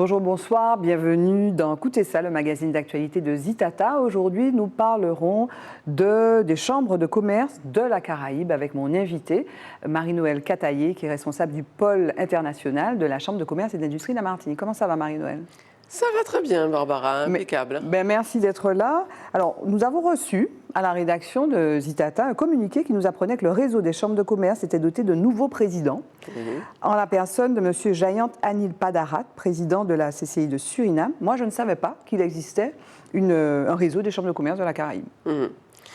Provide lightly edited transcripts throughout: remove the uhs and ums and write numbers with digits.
Bonjour, bonsoir, bienvenue dans Écoutez ça, le magazine d'actualité de Zitata. Aujourd'hui, nous parlerons des chambres de commerce de la Caraïbe avec mon invité, Marie-Noëlle Cataillé, qui est responsable du pôle international de la Chambre de commerce et d'industrie de la Martinique. Comment ça va, Marie-Noëlle ? Ça va très bien, Barbara, impeccable. Merci d'être là. Alors, nous avons reçu à la rédaction de Zitata un communiqué qui nous apprenait que le réseau des chambres de commerce était doté de nouveaux présidents, en la personne de M. Jayant Anil Padarat, président de la CCI de Suriname. Moi, je ne savais pas qu'il existait un réseau des chambres de commerce de la Caraïbe.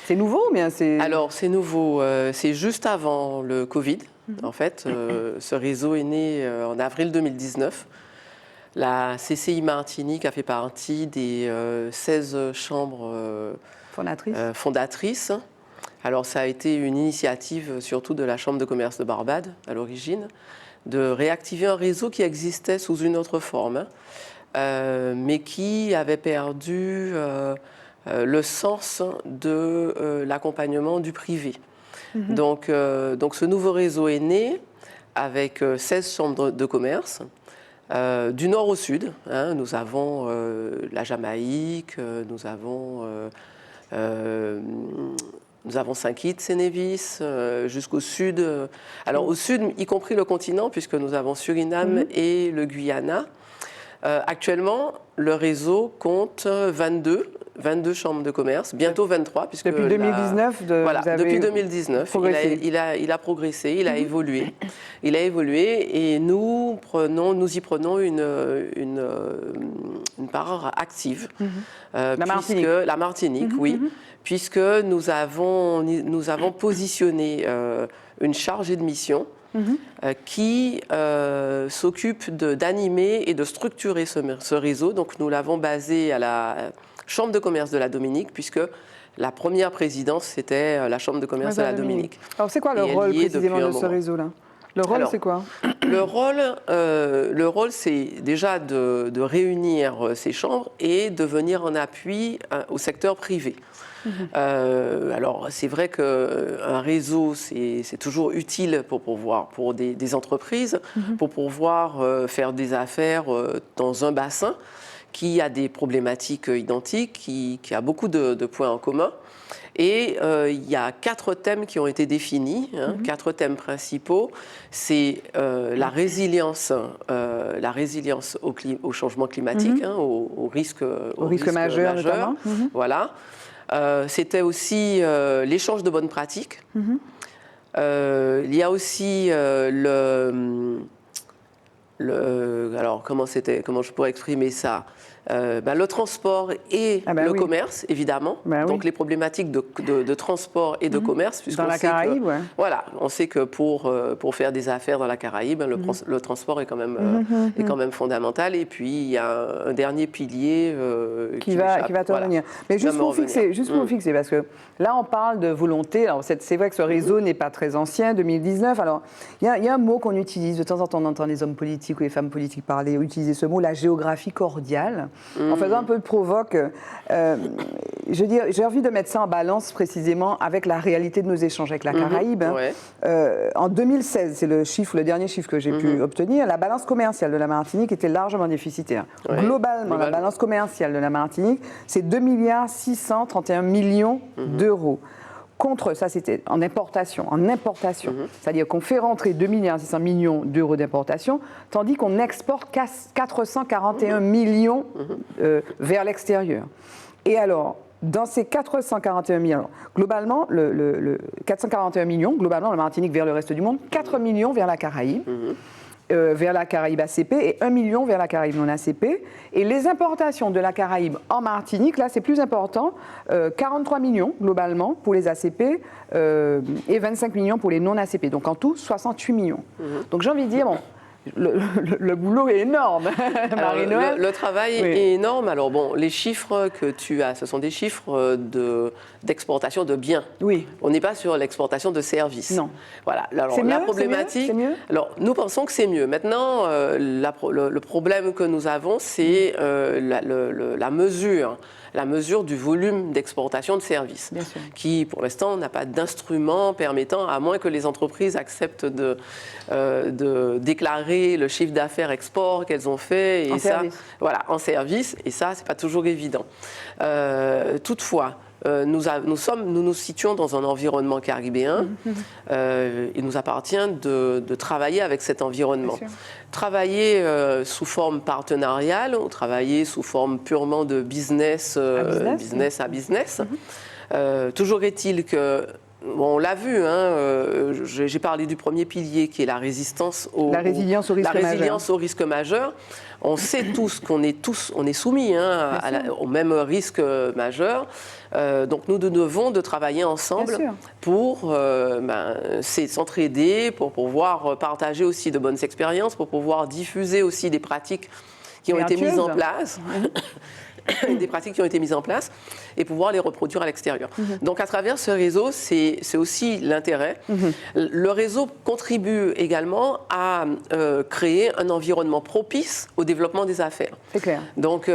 C'est nouveau, mais c'est... Alors, c'est nouveau. C'est juste avant le Covid, en fait. Ce réseau est né en avril 2019. La CCI Martinique a fait partie des 16 chambres fondatrices. Alors, ça a été une initiative surtout de la Chambre de commerce de Barbade, à l'origine, de réactiver un réseau qui existait sous une autre forme, mais qui avait perdu le sens de l'accompagnement du privé. Donc, ce nouveau réseau est né avec 16 chambres de commerce. Du nord au sud, nous avons la Jamaïque, nous avons Saint-Kitts et Nevis, jusqu'au sud. Alors au sud, y compris le continent, puisque nous avons Suriname et le Guyana. Actuellement, le réseau compte 22 chambres de commerce, bientôt 23. Puisque depuis 2019, depuis 2019, il a progressé, il a évolué. Il a évolué et nous y prenons une part active. La Martinique, oui. Puisque nous avons positionné une chargée de mission qui s'occupe d'animer et de structurer ce réseau. Donc nous l'avons basé à la Chambre de commerce de la Dominique, puisque la première présidence, c'était la Chambre de commerce de la Dominique. Alors c'est quoi le rôle précisément de ce réseau-là ? Le rôle, c'est quoi ? Le rôle, c'est déjà de réunir ces chambres et de venir en appui au secteur privé. Alors, c'est vrai qu'un réseau, c'est toujours utile pour des entreprises, pour pouvoir faire des affaires dans un bassin qui a des problématiques identiques, qui a beaucoup de points en commun. Et il y a 4 thèmes qui ont été définis, 4 thèmes principaux. C'est la résilience au changement climatique, au risque majeur. Notamment. Voilà. C'était aussi l'échange de bonnes pratiques. Il y a aussi alors comment je pourrais exprimer ça ? Le transport et le commerce, évidemment. Donc les problématiques de transport et de commerce. Dans la Caraïbe, Voilà, on sait que pour faire des affaires dans la Caraïbe, le transport est quand même fondamental. Et puis il y a un dernier pilier qui va te revenir. Mais juste pour fixer, parce que là on parle de volonté. Alors c'est vrai que ce réseau n'est pas très ancien, 2019. Alors il y a un mot qu'on utilise de temps en temps, on entend les hommes politiques ou les femmes politiques utiliser ce mot, la géographie cordiale. En faisant un peu de provoque, j'ai envie de mettre ça en balance précisément avec la réalité de nos échanges avec la Caraïbe. En 2016, c'est le dernier chiffre que j'ai pu obtenir, la balance commerciale de la Martinique était largement déficitaire. Globalement, la balance commerciale de la Martinique, c'est 2,631 milliards d'euros. Contre, ça c'était en importation. C'est-à-dire qu'on fait rentrer 2,6 milliards d'euros d'importation, tandis qu'on exporte 441 millions vers l'extérieur. Et alors, dans ces 441 millions, globalement, 441 millions, globalement, la Martinique vers le reste du monde, 4 millions vers la Caraïbe. Vers la Caraïbe ACP et 1 million vers la Caraïbe non ACP. Et les importations de la Caraïbe en Martinique, là c'est plus important, 43 millions globalement pour les ACP et 25 millions pour les non ACP. Donc en tout, 68 millions. Donc j'ai envie de dire, le boulot est énorme, Marie-Noëlle. Le travail est énorme. Alors bon, les chiffres que tu as, ce sont des chiffres d'exportation de biens. Oui. On n'est pas sur l'exportation de services. Non. Voilà. Alors la problématique. C'est mieux. Alors nous pensons que c'est mieux. Maintenant, le problème que nous avons, c'est la mesure. La mesure du volume d'exportation de services, qui pour l'instant n'a pas d'instrument permettant, à moins que les entreprises acceptent de déclarer déclarer le chiffre d'affaires export qu'elles ont fait. Et en service. Voilà, en service. Et ça, c'est pas toujours évident. Toutefois, nous nous situons dans un environnement caribéen. Il nous appartient de travailler avec cet environnement. Travailler sous forme partenariale ou travailler sous forme purement de business à business. Toujours est-il que, bon, on l'a vu, j'ai parlé du premier pilier qui est la résistance la résilience au risque majeur. On sait tous qu'on est soumis au même risque majeur. Donc nous devons travailler ensemble pour s'entraider, pour pouvoir partager aussi de bonnes expériences, pour pouvoir diffuser aussi des pratiques qui ont été mises en place. Des pratiques qui ont été mises en place et pouvoir les reproduire à l'extérieur. Donc à travers ce réseau, c'est aussi l'intérêt. Le réseau contribue également à créer un environnement propice au développement des affaires. C'est clair. Donc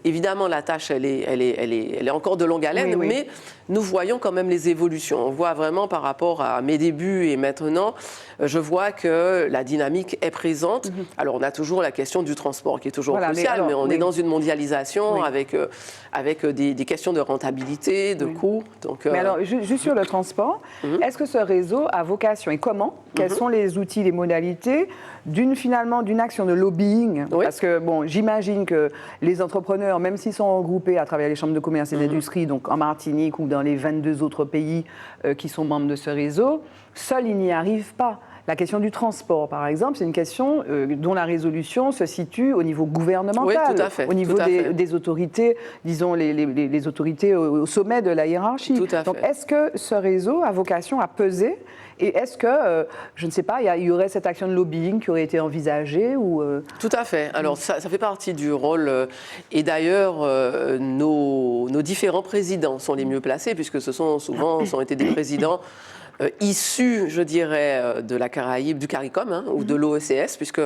évidemment, la tâche, elle est encore de longue haleine, mais nous voyons quand même les évolutions. On voit vraiment par rapport à mes débuts et maintenant, je vois que la dynamique est présente. Alors on a toujours la question du transport qui est toujours cruciale, mais on est dans une mondialisation avec des questions de rentabilité, de coûts. Donc, mais alors, juste sur le transport, est-ce que ce réseau a vocation et comment? Quels sont les outils, les modalités d'une action de lobbying? Parce que, bon, j'imagine que les entrepreneurs, même s'ils sont regroupés à travers les chambres de commerce et d'industrie, donc en Martinique ou dans les 22 autres pays qui sont membres de ce réseau, seuls, ils n'y arrivent pas. La question du transport, par exemple, c'est une question dont la résolution se situe au niveau gouvernemental, tout à fait, au niveau des autorités, disons les autorités au sommet de la hiérarchie. Donc, est-ce que ce réseau a vocation à peser? Et est-ce que, je ne sais pas, il y aurait cette action de lobbying qui aurait été envisagée ou Tout à fait. Alors, ça fait partie du rôle. Et d'ailleurs, nos différents présidents sont les mieux placés, puisque ce sont été des présidents issus, je dirais, de la Caraïbe, du CARICOM ou de l'OECS, puisque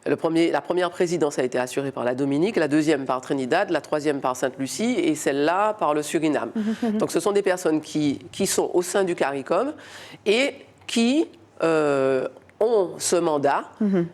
la première présidence a été assurée par la Dominique, la deuxième par Trinidad, la troisième par Sainte-Lucie et celle-là par le Suriname. Donc ce sont des personnes qui sont au sein du CARICOM et qui ont ce mandat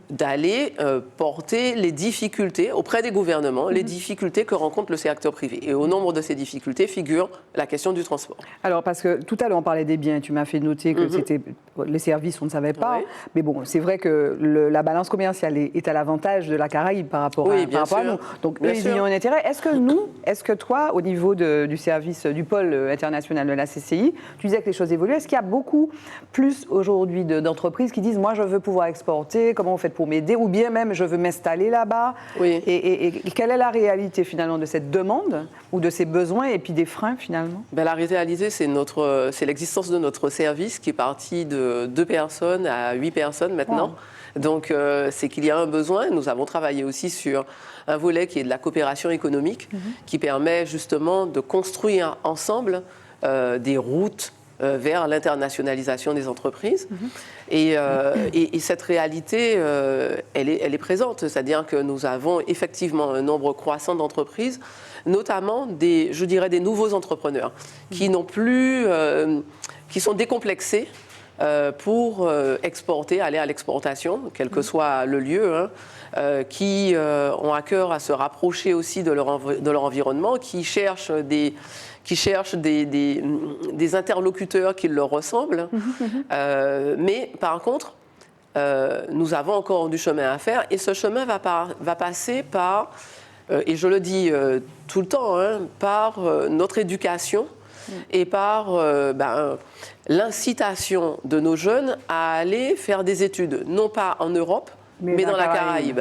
d'aller porter les difficultés auprès des gouvernements, les difficultés que rencontre le secteur privé. Et au nombre de ces difficultés figure la question du transport. Alors, parce que tout à l'heure, on parlait des biens, tu m'as fait noter que c'était les services, on ne savait pas. Mais bon, c'est vrai que la balance commerciale est à l'avantage de la Caraïbe par rapport à nous. Donc, eux, ils y ont un intérêt. Est-ce que toi, au niveau du service, du pôle international de la CCI, tu disais que les choses évoluent. Est-ce qu'il y a beaucoup plus aujourd'hui d'entreprises qui disent, moi, je veux pouvoir exporter, comment vous faites pour m'aider, ou bien même je veux m'installer là-bas. Et quelle est la réalité finalement de cette demande ou de ces besoins et puis des freins finalement? La réalité, c'est l'existence de notre service qui est parti de 2 personnes à 8 personnes maintenant. Donc c'est qu'il y a un besoin. Nous avons travaillé aussi sur un volet qui est de la coopération économique qui permet justement de construire ensemble des routes vers l'internationalisation des entreprises. Et cette réalité, elle est présente. C'est-à-dire que nous avons effectivement un nombre croissant d'entreprises, notamment des nouveaux entrepreneurs qui n'ont plus, qui sont décomplexés pour exporter, aller à l'exportation, quel que soit le lieu, qui ont à cœur à se rapprocher aussi de leur environnement, qui cherchent des interlocuteurs qui leur ressemblent. Mais par contre, nous avons encore du chemin à faire et ce chemin va passer par, et je le dis tout le temps, par notre éducation et par l'incitation de nos jeunes à aller faire des études, non pas en Europe, mais dans la Caraïbe.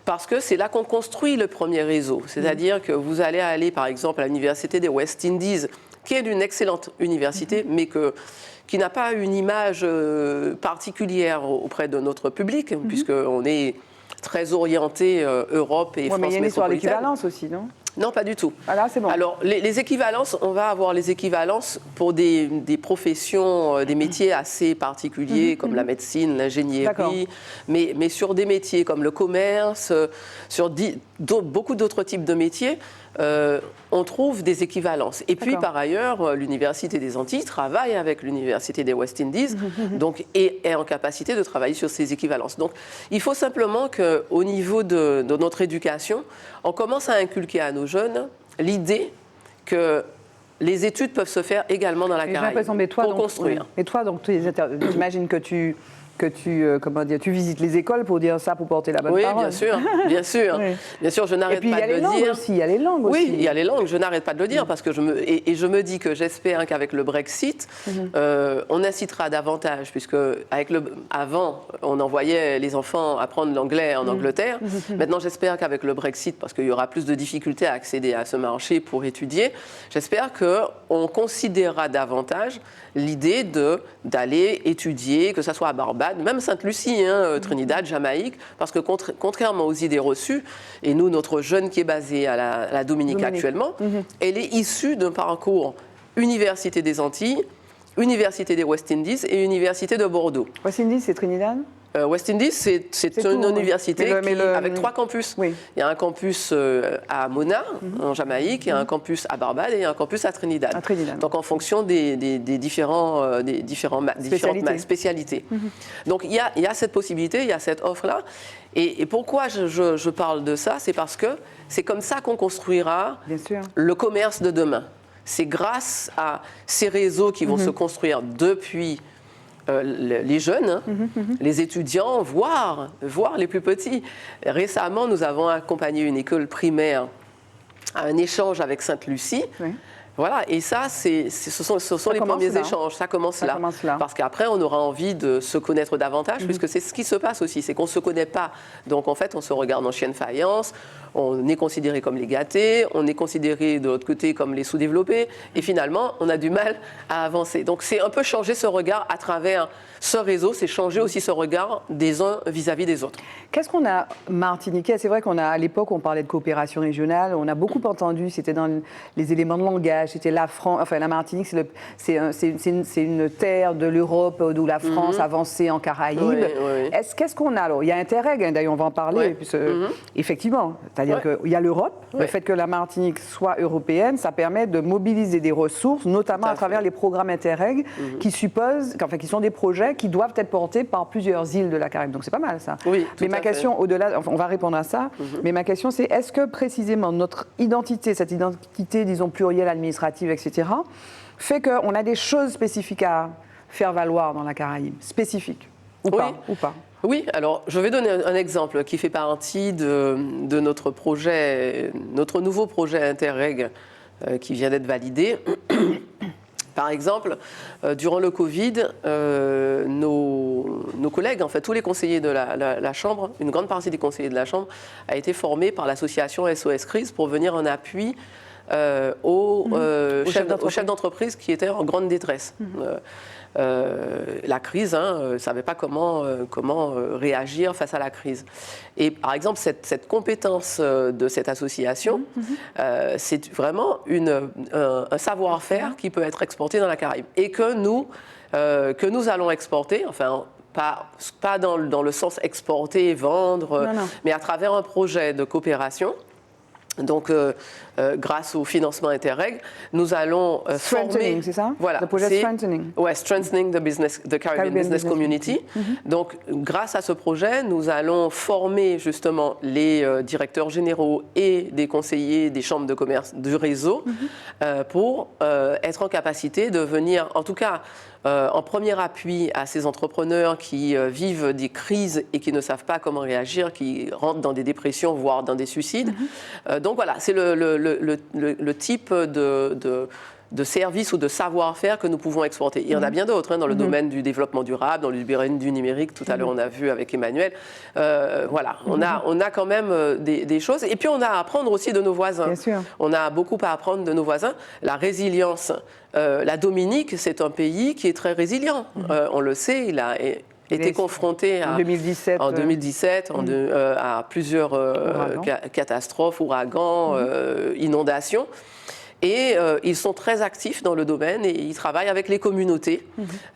Parce que c'est là qu'on construit le premier réseau. C'est-à-dire que vous allez aller, par exemple, à l'université des West Indies, qui est une excellente université, mais qui n'a pas une image particulière auprès de notre public, puisqu'on est très orienté Europe et France métropolitaine. Mais il y a une histoire d'équivalence aussi, non ? Non, pas du tout. Ah là, c'est bon. Alors, les équivalences, on va avoir les équivalences pour des professions, des métiers assez particuliers, comme la médecine, l'ingénierie, mais sur des métiers comme le commerce, sur beaucoup d'autres types de métiers, on trouve des équivalences. Et puis, par ailleurs, l'Université des Antilles travaille avec l'Université des West Indies donc, et est en capacité de travailler sur ces équivalences. Donc, il faut simplement qu'au niveau de notre éducation, on commence à inculquer à nos jeunes l'idée que les études peuvent se faire également dans la Caraïbe pour construire. Et toi, donc, j'imagine que tu visites les écoles pour dire ça, pour porter la bonne parole. Oui, bien sûr, bien sûr. Oui. Bien sûr, je n'arrête pas de le dire. Il y a les langues aussi. Oui, il y a les langues, je n'arrête pas de le dire parce que je me dis que j'espère qu'avec le Brexit, on incitera davantage, puisque avant, on envoyait les enfants apprendre l'anglais en Angleterre. Maintenant, j'espère qu'avec le Brexit, parce qu'il y aura plus de difficultés à accéder à ce marché pour étudier, j'espère qu'on considérera davantage l'idée d'aller étudier, que ce soit à Barbade, même Sainte-Lucie, Trinidad, Jamaïque, parce que contrairement aux idées reçues, et nous, notre jeune qui est basée à la Dominique actuellement, elle est issue d'un parcours Université des Antilles, Université des West Indies et Université de Bordeaux. West Indies, c'est Trinidad ? West Indies, c'est une université avec 3 campus. Oui. Il y a un campus à Mona, en Jamaïque, il y a un campus à Barbade et il y a un campus à Trinidad. Donc en fonction des différentes spécialités. Donc il y a cette possibilité, il y a cette offre-là. Et pourquoi je parle de ça? C'est parce que c'est comme ça qu'on construira le commerce de demain. C'est grâce à ces réseaux qui vont se construire depuis les jeunes, les étudiants, voire les plus petits. Récemment, nous avons accompagné une école primaire à un échange avec Sainte-Lucie. Voilà, et ça, ce sont les premiers échanges. Ça commence là. Parce qu'après, on aura envie de se connaître davantage, puisque c'est ce qui se passe aussi, c'est qu'on ne se connaît pas. Donc, en fait, on se regarde en chien de faïence, on est considéré comme les gâtés, on est considéré de l'autre côté comme les sous-développés, et finalement, on a du mal à avancer. Donc, c'est un peu changer ce regard à travers ce réseau, c'est changer aussi ce regard des uns vis-à-vis des autres. Qu'est-ce qu'on a martiniquais? C'est vrai qu'à l'époque, on parlait de coopération régionale, on a beaucoup entendu, c'était dans les éléments de langage, c'était la Martinique, c'est une terre de l'Europe d'où la France avançait en Caraïbes. Qu'est-ce qu'on a alors? Il y a Interreg, d'ailleurs, on va en parler, puisque, effectivement, c'est-à-dire qu'il y a l'Europe, le fait que la Martinique soit européenne, ça permet de mobiliser des ressources, notamment à travers les programmes Interreg, qui sont des projets qui doivent être portés par plusieurs îles de la Caraïbe. Donc c'est pas mal ça. Oui, mais ma question, au-delà, on va répondre à ça, mais ma question c'est, est-ce que précisément notre identité, cette identité, disons, plurielle, administrative, etc., fait qu'on a des choses spécifiques à faire valoir dans la Caraïbe, spécifiques, ou pas? Oui, alors je vais donner un exemple qui fait partie de notre projet, notre nouveau projet Interreg qui vient d'être validé. Par exemple, durant le Covid, nos collègues, en fait, tous les conseillers de la Chambre, une grande partie des conseillers de la Chambre, a été formée par l'association SOS Crise pour venir en appui aux chefs d'entreprise qui étaient en grande détresse. La crise, ne savait pas comment réagir face à la crise. Et par exemple, cette compétence de cette association, c'est vraiment un savoir-faire qui peut être exporté dans la Caraïbe et que nous allons exporter, enfin, pas dans le sens exporter, vendre, mais à travers un projet de coopération. Donc, grâce au financement Interreg, nous allons former... c'est ça? Voilà. Le projet Strengthening. Oui, Strengthening the Caribbean Business Community. Donc, grâce à ce projet, nous allons former justement les directeurs généraux et des conseillers des chambres de commerce du réseau pour être en capacité de venir, en tout cas, en premier appui à ces entrepreneurs qui vivent des crises et qui ne savent pas comment réagir, qui rentrent dans des dépressions, voire dans des suicides. Donc voilà, c'est le type de services ou de savoir-faire que nous pouvons exporter. Il y en a bien d'autres dans le domaine du développement durable, dans le domaine du numérique. Tout à l'heure, on a vu avec Emmanuel. Voilà, on a quand même des choses. Et puis, on a à apprendre aussi de nos voisins. Bien sûr. On a beaucoup à apprendre de nos voisins. La résilience. La Dominique, c'est un pays qui est très résilient. On le sait, il a été confronté en 2017 à plusieurs catastrophes, ouragans, inondations. Et ils sont très actifs dans le domaine et ils travaillent avec les communautés.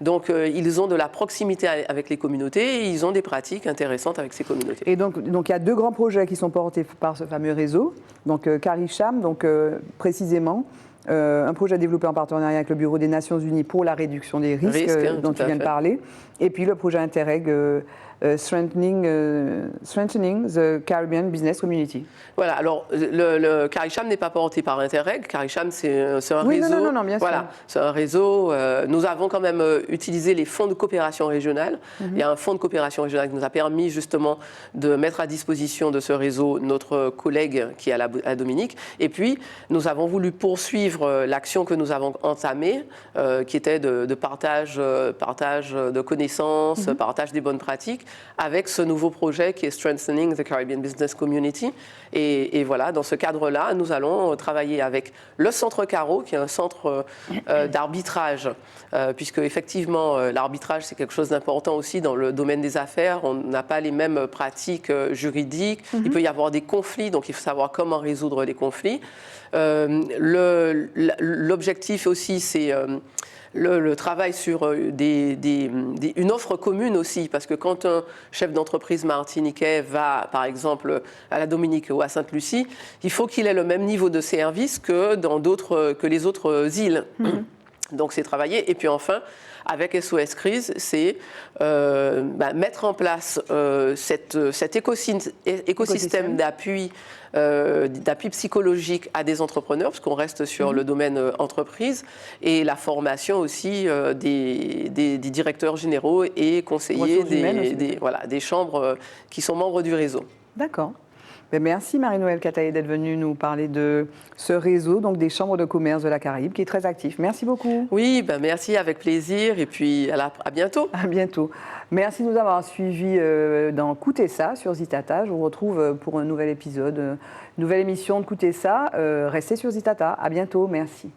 Donc, ils ont de la proximité avec les communautés et ils ont des pratiques intéressantes avec ces communautés. Et donc il y a 2 grands projets qui sont portés par ce fameux réseau. Donc, CARICHAM, donc précisément, un projet développé en partenariat avec le Bureau des Nations Unies pour la réduction des risques dont tu viens de parler. Et puis le projet Interreg, Strengthening the Caribbean Business Community. Voilà, alors le CARICHAM n'est pas porté par Interreg. CARICHAM, c'est un réseau. Non, bien sûr. Voilà, c'est un réseau. Nous avons quand même utilisé les fonds de coopération régionale. Il y a un fonds de coopération régionale qui nous a permis justement de mettre à disposition de ce réseau notre collègue qui est à la Dominique. Et puis, nous avons voulu poursuivre l'action que nous avons entamée, qui était de partage de connaissances, partage des bonnes pratiques, avec ce nouveau projet qui est Strengthening the Caribbean Business Community. Et voilà, dans ce cadre-là, nous allons travailler avec le Centre Caro, qui est un centre d'arbitrage, puisque effectivement, l'arbitrage, c'est quelque chose d'important aussi dans le domaine des affaires. On n'a pas les mêmes pratiques juridiques. Il peut y avoir des conflits, donc il faut savoir comment résoudre les conflits. L'objectif aussi, c'est le travail sur une offre commune aussi, parce que quand un chef d'entreprise martiniquais va, par exemple, à la Dominique ou à Sainte-Lucie, il faut qu'il ait le même niveau de service que les autres îles. Donc c'est travailler. Et puis enfin, avec SOS Crise, c'est mettre en place cet écosystème d'appui psychologique à des entrepreneurs, parce qu'on reste sur le domaine entreprise, et la formation aussi des directeurs généraux et conseillers des chambres qui sont membres du réseau. D'accord. Merci Marie-Noëlle Cataillé d'être venue nous parler de ce réseau, donc des chambres de commerce de la Caraïbe, qui est très actif. Merci beaucoup. Oui, merci, avec plaisir, et puis à bientôt. À bientôt. Merci de nous avoir suivis dans Coutez ça sur Zitata. Je vous retrouve pour un nouvel épisode, une nouvelle émission de Coutez ça. Restez sur Zitata. À bientôt. Merci.